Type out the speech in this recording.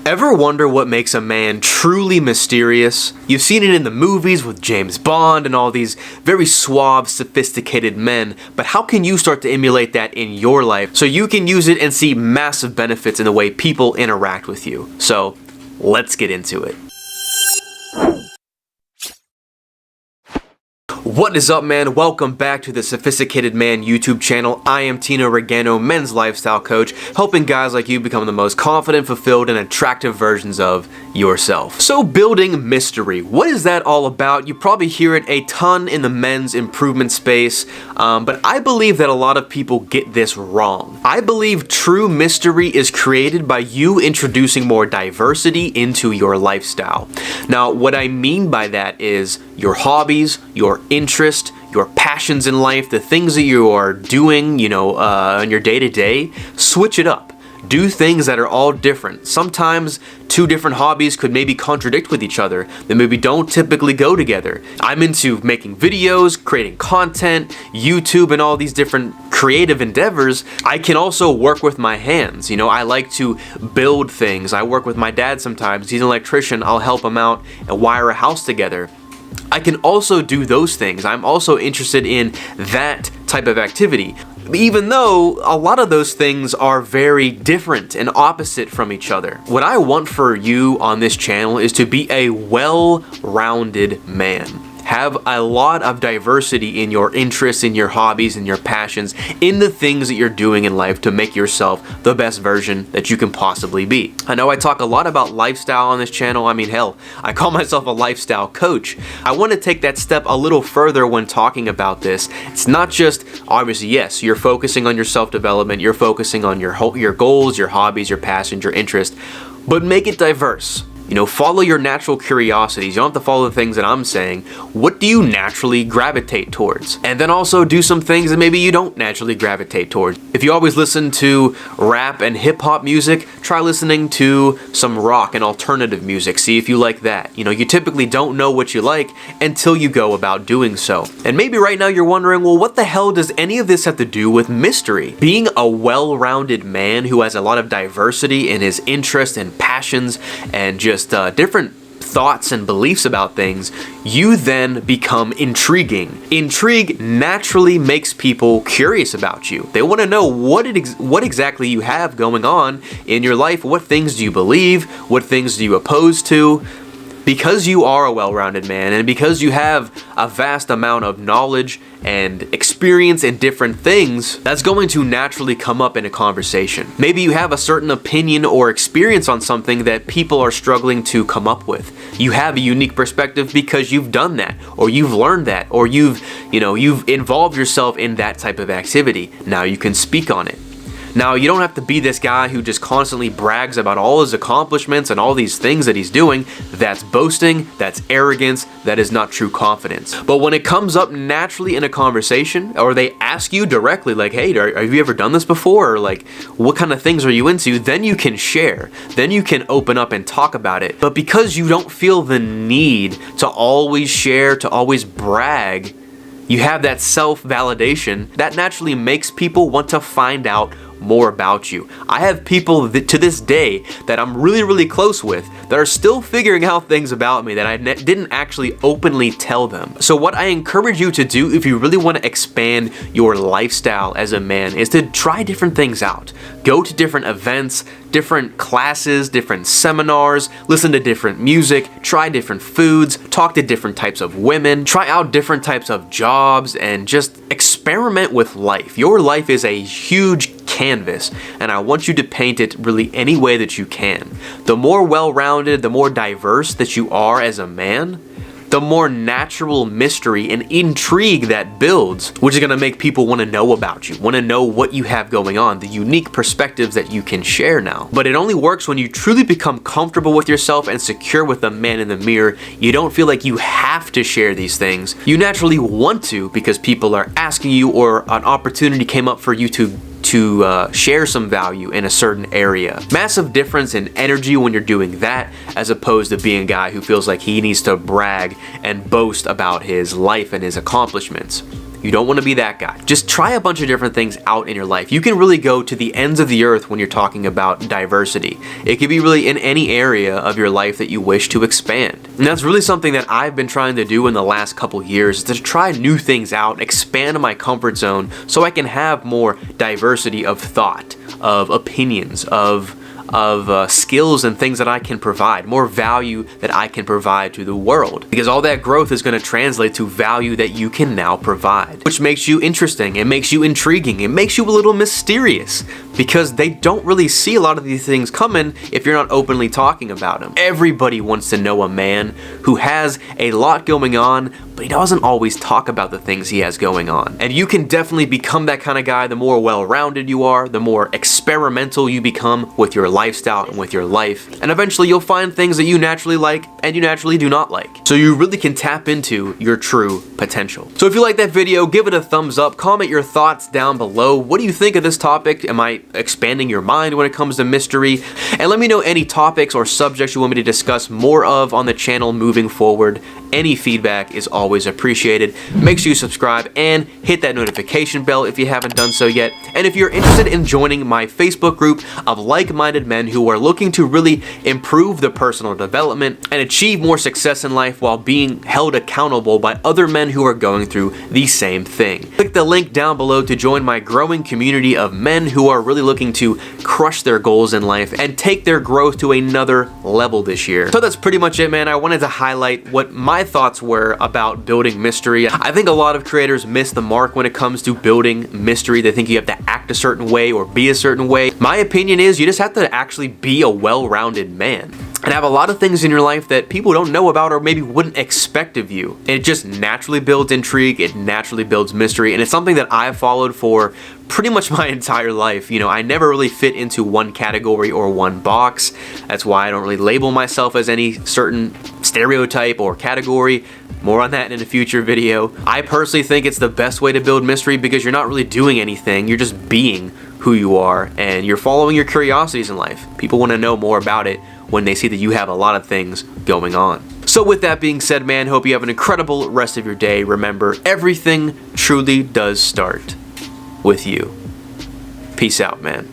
Ever wonder what makes a man truly mysterious? You've seen it in the movies with James Bond and all these very suave, sophisticated men, but how can you start to emulate that in your life so you can use it and see massive benefits in the way people interact with you? So, let's get into it. What is up, man? Welcome back to the Sophisticated Man YouTube channel. I am Tino, Rigano, men's lifestyle coach, helping guys like you become the most confident, fulfilled, and attractive versions of yourself. So building mystery, what is that all about? You probably hear it a ton in the men's improvement space, but I believe that a lot of people get this wrong. I believe true mystery is created by you introducing more diversity into your lifestyle. Now, what I mean by that is your hobbies, your interest, your passions in life, the things that you are doing, in your day-to-day, switch it up. Do things that are all different. Sometimes two different hobbies could maybe contradict with each other. They maybe don't typically go together. I'm into making videos, creating content, YouTube, and all these different creative endeavors. I can also work with my hands. I like to build things. I work with my dad sometimes. He's an electrician. I'll help him out and wire a house together. I can also do those things. I'm also interested in that type of activity, even though a lot of those things are very different and opposite from each other. What I want for you on this channel is to be a well-rounded man. Have a lot of diversity in your interests, in your hobbies, in your passions, in the things that you're doing in life to make yourself the best version that you can possibly be. I know I talk a lot about lifestyle on this channel. I mean, hell, I call myself a lifestyle coach. I want to take that step a little further when talking about this. It's not just, obviously, yes, you're focusing on your self-development, you're focusing on your goals, your hobbies, your passions, your interests, but make it diverse. Follow your natural curiosities. You don't have to follow the things that I'm saying. What do you naturally gravitate towards? And then also do some things that maybe you don't naturally gravitate towards. If you always listen to rap and hip hop music, try listening to some rock and alternative music. See if you like that. You typically don't know what you like until you go about doing so. And maybe right now you're wondering, well, what the hell does any of this have to do with mystery? Being a well-rounded man who has a lot of diversity in his interests and passions and just different thoughts and beliefs about things, you then become intriguing. Intrigue naturally makes people curious about you. They want to know what exactly you have going on in your life. What things do you believe? What things do you oppose to? Because you are a well-rounded man and because you have a vast amount of knowledge and experience in different things, that's going to naturally come up in a conversation. Maybe you have a certain opinion or experience on something that people are struggling to come up with. You have a unique perspective because you've done that, or you've learned that, or you've involved yourself in that type of activity. Now you can speak on it. Now, you don't have to be this guy who just constantly brags about all his accomplishments and all these things that he's doing. That's boasting, that's arrogance, that is not true confidence. But when it comes up naturally in a conversation, or they ask you directly, like, hey, have you ever done this before? Or like, what kind of things are you into? Then you can share. Then you can open up and talk about it. But because you don't feel the need to always share, to always brag, you have that self-validation that naturally makes people want to find out more about you. I have people to this day that I'm really, really close with that are still figuring out things about me that I didn't actually openly tell them. So what I encourage you to do if you really want to expand your lifestyle as a man is to try different things out. Go to different events, different classes, different seminars, listen to different music, try different foods, talk to different types of women, try out different types of jobs, and just experiment with life. Your life is a huge canvas, and I want you to paint it really any way that you can. The more well-rounded, the more diverse that you are as a man, the more natural mystery and intrigue that builds, which is going to make people want to know about you, want to know what you have going on, the unique perspectives that you can share now. But it only works when you truly become comfortable with yourself and secure with the man in the mirror. You don't feel like you have to share these things. You naturally want to because people are asking you, or an opportunity came up for you to share some value in a certain area. Massive difference in energy when you're doing that as opposed to being a guy who feels like he needs to brag and boast about his life and his accomplishments. You don't want to be that guy. Just try a bunch of different things out in your life. You can really go to the ends of the earth when you're talking about diversity. It could be really in any area of your life that you wish to expand. And that's really something that I've been trying to do in the last couple years, is to try new things out, expand my comfort zone so I can have more diversity of thought, of opinions, of skills and things that I can provide, more value that I can provide to the world. Because all that growth is going to translate to value that you can now provide, which makes you interesting, it makes you intriguing, it makes you a little mysterious, because they don't really see a lot of these things coming if you're not openly talking about them. Everybody wants to know a man who has a lot going on, but he doesn't always talk about the things he has going on. And you can definitely become that kind of guy the more well-rounded you are, the more experimental you become with your lifestyle and with your life. And eventually you'll find things that you naturally like and you naturally do not like. So you really can tap into your true potential. So if you like that video, give it a thumbs up, comment your thoughts down below. What do you think of this topic? Am I expanding your mind when it comes to mystery? And let me know any topics or subjects you want me to discuss more of on the channel moving forward. Any feedback is always appreciated. Make sure you subscribe and hit that notification bell if you haven't done so yet. And if you're interested in joining my Facebook group of like-minded men who are looking to really improve their personal development and achieve more success in life while being held accountable by other men who are going through the same thing, click the link down below to join my growing community of men who are really looking to crush their goals in life and take their growth to another level this year. So that's pretty much it, man. I wanted to highlight what my thoughts were about building mystery. I think a lot of creators miss the mark when it comes to building mystery. They think you have to act a certain way or be a certain way. My opinion is you just have to actually be a well-rounded man and have a lot of things in your life that people don't know about or maybe wouldn't expect of you. And it just naturally builds intrigue, it naturally builds mystery, and it's something that I've followed for pretty much my entire life. You know, I never really fit into one category or one box. That's why I don't really label myself as any certain stereotype or category. More on that in a future video. I personally think it's the best way to build mystery because you're not really doing anything, you're just being who you are and you're following your curiosities in life. People want to know more about it when they see that you have a lot of things going on. So with that being said, man, hope you have an incredible rest of your day. Remember, everything truly does start with you. Peace out, man.